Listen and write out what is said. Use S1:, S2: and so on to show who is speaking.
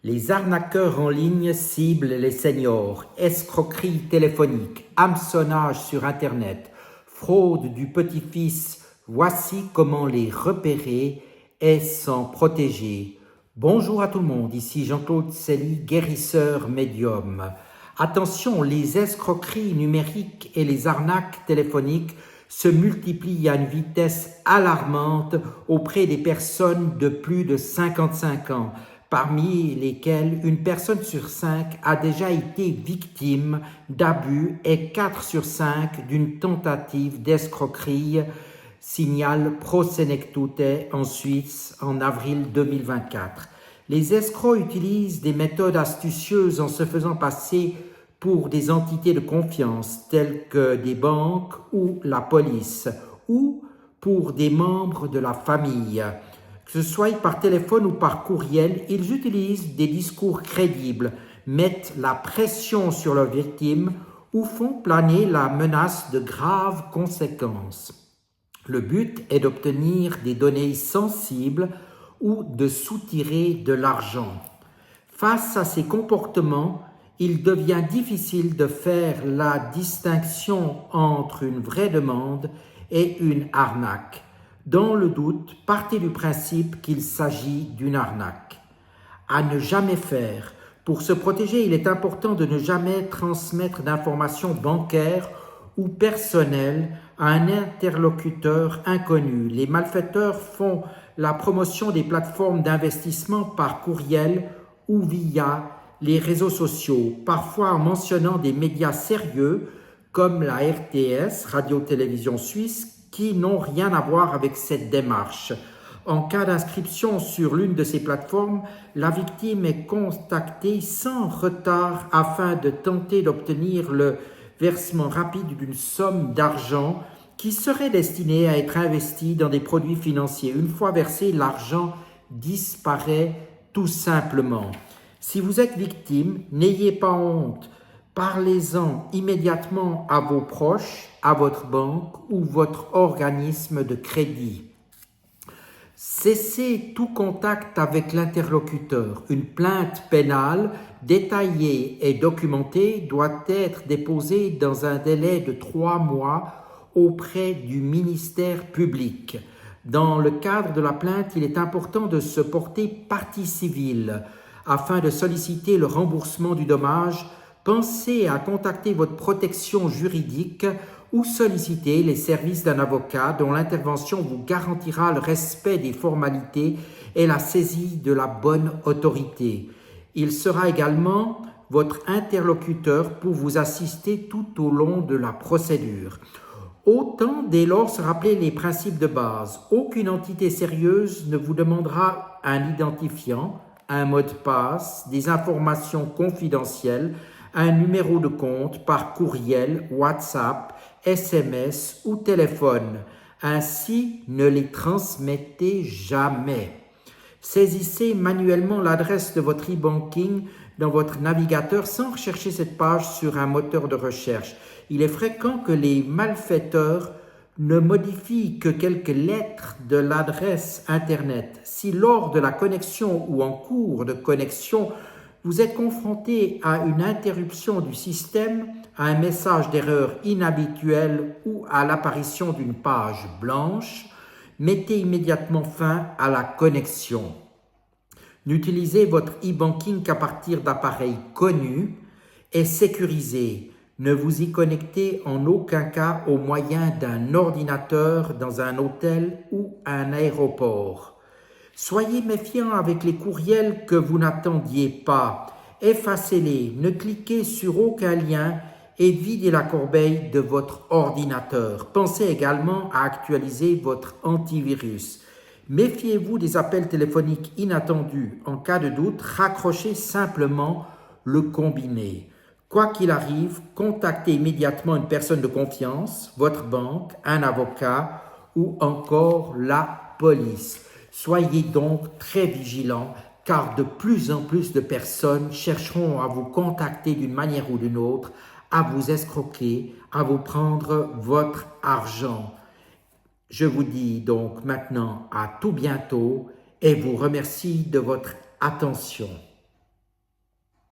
S1: Les arnaqueurs en ligne ciblent les seniors, escroquerie téléphonique, hameçonnage sur Internet, fraude du petit-fils. Voici comment les repérer et s'en protéger. Bonjour à tout le monde, ici Jean-Claude Cely, guérisseur médium. Attention, les escroqueries numériques et les arnaques téléphoniques se multiplient à une vitesse alarmante auprès des personnes de plus de 55 ans, parmi lesquelles une personne sur 5 a déjà été victime d'abus et 4 sur 5 d'une tentative d'escroquerie, signale Prosenectute en Suisse en avril 2024. Les escrocs utilisent des méthodes astucieuses en se faisant passer pour des entités de confiance telles que des banques ou la police, ou pour des membres de la famille. Que ce soit par téléphone ou par courriel, ils utilisent des discours crédibles, mettent la pression sur leurs victimes ou font planer la menace de graves conséquences. Le but est d'obtenir des données sensibles ou de soutirer de l'argent. Face à ces comportements, il devient difficile de faire la distinction entre une vraie demande et une arnaque. Dans le doute, partez du principe qu'il s'agit d'une arnaque. À ne jamais faire. Pour se protéger, il est important de ne jamais transmettre d'informations bancaires ou personnelles à un interlocuteur inconnu. Les malfaiteurs font la promotion des plateformes d'investissement par courriel ou via les réseaux sociaux, parfois en mentionnant des médias sérieux comme la RTS, Radio-Télévision Suisse, qui n'ont rien à voir avec cette démarche. En cas d'inscription sur l'une de ces plateformes, la victime est contactée sans retard afin de tenter d'obtenir le versement rapide d'une somme d'argent qui serait destinée à être investie dans des produits financiers. Une fois versé, l'argent disparaît tout simplement. Si vous êtes victime, n'ayez pas honte. Parlez-en immédiatement à vos proches, à votre banque ou votre organisme de crédit. Cessez tout contact avec l'interlocuteur. Une plainte pénale détaillée et documentée doit être déposée dans un délai de 3 mois auprès du ministère public. Dans le cadre de la plainte, il est important de se porter partie civile afin de solliciter le remboursement du dommage. Pensez à contacter votre protection juridique ou solliciter les services d'un avocat dont l'intervention vous garantira le respect des formalités et la saisie de la bonne autorité. Il sera également votre interlocuteur pour vous assister tout au long de la procédure. Autant dès lors se rappeler les principes de base. Aucune entité sérieuse ne vous demandera un identifiant, un mot de passe, des informations confidentielles, un numéro de compte par courriel, WhatsApp, SMS ou téléphone. Ainsi, ne les transmettez jamais. Saisissez manuellement l'adresse de votre e-banking dans votre navigateur sans rechercher cette page sur un moteur de recherche. Il est fréquent que les malfaiteurs ne modifient que quelques lettres de l'adresse Internet. Si lors de la connexion ou en cours de connexion, vous êtes confronté à une interruption du système, à un message d'erreur inhabituel ou à l'apparition d'une page blanche, mettez immédiatement fin à la connexion. N'utilisez votre e-banking qu'à partir d'appareils connus et sécurisés. Ne vous y connectez en aucun cas au moyen d'un ordinateur dans un hôtel ou un aéroport. Soyez méfiant avec les courriels que vous n'attendiez pas. Effacez-les, ne cliquez sur aucun lien et videz la corbeille de votre ordinateur. Pensez également à actualiser votre antivirus. Méfiez-vous des appels téléphoniques inattendus. En cas de doute, raccrochez simplement le combiné. Quoi qu'il arrive, contactez immédiatement une personne de confiance, votre banque, un avocat ou encore la police. Soyez donc très vigilants car de plus en plus de personnes chercheront à vous contacter d'une manière ou d'une autre, à vous escroquer, à vous prendre votre argent. Je vous dis donc maintenant à tout bientôt et vous remercie de votre attention.